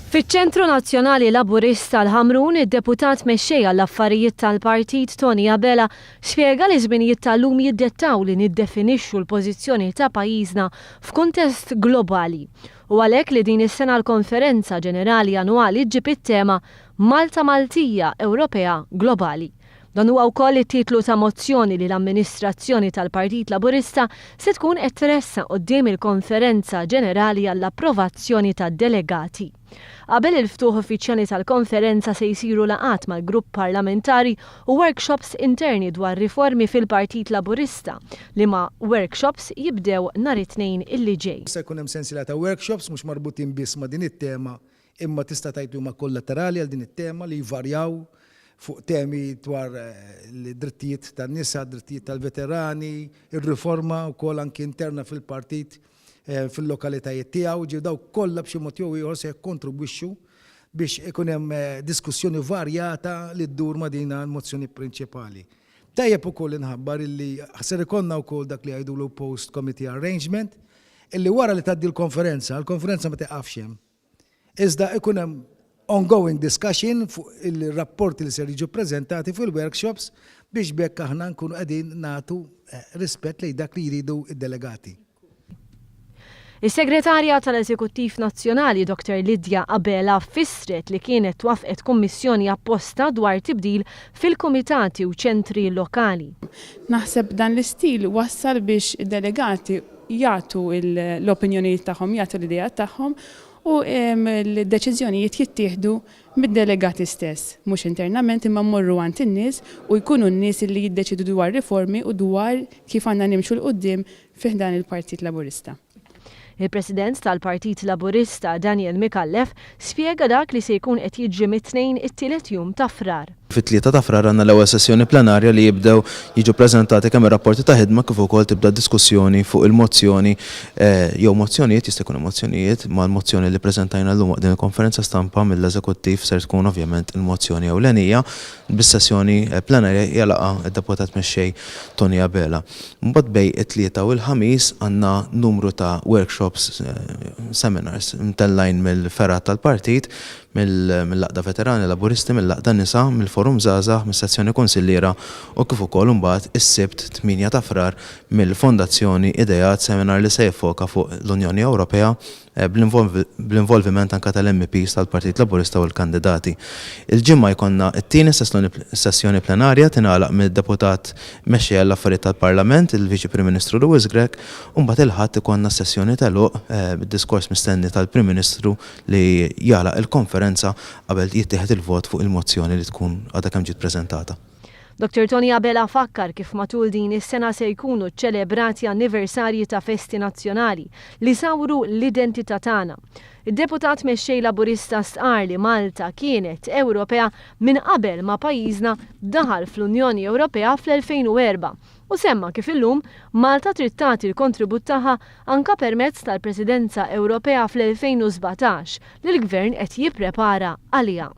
Fiċ-Ċentru Nazzjonali Laburista l-Ħamrun, id-deputat mexxej għall-affarijiet tal-Partit Tony Abela spjega li żminijiet tal-lum jiddettaw li niddefinixxu l-pożizzjoni ta' pajjiżna f'kuntest globali. U għalhekk li din is-sena l-Konferenza Ġenerali Annwali ġġib it-tema Malta Maltija Ewropea Globali. Dan huwa wkoll it-titlu ta' mozzjoni li l-amministrazzjoni tal-Partit Laburista se tkun qed tressa quddiem il-Konferenza Ġenerali għall-approvazzjoni tad-delegati. Qabel il-ftuħ uffiċjali tal-konferenza se jsiru laqat mal-grupp parlamentari u workshops interni dwar riformi fil-Partit Laburista li ma' workshops jibdew nhar it-tnejn illi ġej. Se jkun hemm sensiela ta' workshops mhux marbutin biss ma' din it-tema, imma tista' tgħidu ma' kollaterali għal din it-tema li jvarjaw fuq temi dwar l-drittijiet tan-nisa, drittijiet tal-veterani, ir-riforma wkoll anki interna fil-partit fil-lokalitajiet tiegħu, ġew daw kollha b'xi mod jew ieħor se jikkontribwixxu biex ikun hemm diskussjoni varjata li ddur ma' din l-mozzjoni prinċipali. Tajjeb ukoll inħabbar illi ħasser ikollna wkoll dak li jgħidulu post committee arrangement illi wara li tgħaddi l-konferenza ma tiqafx hemm. Iżda ikun hemm ongoing discussion fuq il-rapporti li ser jiġu preżentati fil-workshops biex bekk aħna nkunu qegħdin nagħtu rispett lejn dak li jridu id-delegati. Is-Segretarja tal-Eżekuttiv Nazzjonali Dr. Lidja Abela fissret li kienet twafqet kummissjoni apposta dwar tibdil fil-kumitati u ċentri lokali. Naħseb dan l-istil wassal biex id-delegati jagħtu l-opinjonijiet tagħhom, jagħtu l-idea tagħhom u l-deċiżjonijiet jittieħdu mid-delegati stess, mhux internament imma mmorru għand in-nies u jkunu n-nies li jiddeċidu dwar riformi u dwar kif għandna nimxu l-qudiem fih dan il-Partit Laburista. Il-President tal-Partit Laburista Daniel Mikallef spjega dak li se jkun qed jiġri mit-tnejn it-tielet jum ta' frar. Fit-tlieta ta' frar għandna l-ewwel sessjoni plenarja li jibdew jiġu preżentati kemm ir-rapporti ta' ħidma kif ukoll tibda diskussjoni fuq il-mozzjoni jew mozzjonijiet jista' jkunu mozzjonijiet mal-mozzjoni li preżentajna llum din il-konferenza stampa mill-Eżekuttiv ser tkun ovvjament il-mozzjoni ewlenija bis-sessjoni plenarja jalaqa d-deputat mexxej Tony Abela. Mbagħad bej it-tlieta u l-ħamis għandna numru ta' workshops, seminars mtellajn mill-ferat tal-partit, mill-laqda veterani laburisti, mill-laqda nisa, mill-forum żgħażagħ, mis-sezzjoni konsilliera u kif ukoll imbagħad is-sibt 8 ta' frar mill-Fondazzjoni Ideat seminar li se jiffoka fuq l-Unjoni Ewropea bl-involviment anke tal-MPs tal-Partit Laburista u l-kandidati. Il-ġimgħa jkollna t-tieni sessjoni plenarja tingħalaq mid-deputat mexxej għall-affarijiet tal-Parlament, il-Viċi Prim Ministru Louis Grech, u mbagħad il-ħadd ikollna sessjoni tal-għoq bid-diskors mistenni tal-Prim Ministru li jagħlaq il-konferenza qabel jittieħed il-vot fuq il-mozzjoni li tkun għadha kemm ġiet preżentata. Dr. Tony Abela fakkar kif matul din is-sena se jkunu ċċelebrati anniversarji ta' festi nazzjonali li sawru l-identità tagħna. Id-deputat mexxej Laburista stqar li Malta kienet Ewropea minn qabel ma pajjiżna daħal fl-Unjoni Ewropea fl-2004 u semma kif illum Malta trid tagħti l-kontribut tagħha anke permezz tal-Presidenza Ewropea fl-2017 li l-Gvern qed jipprepara għaliha.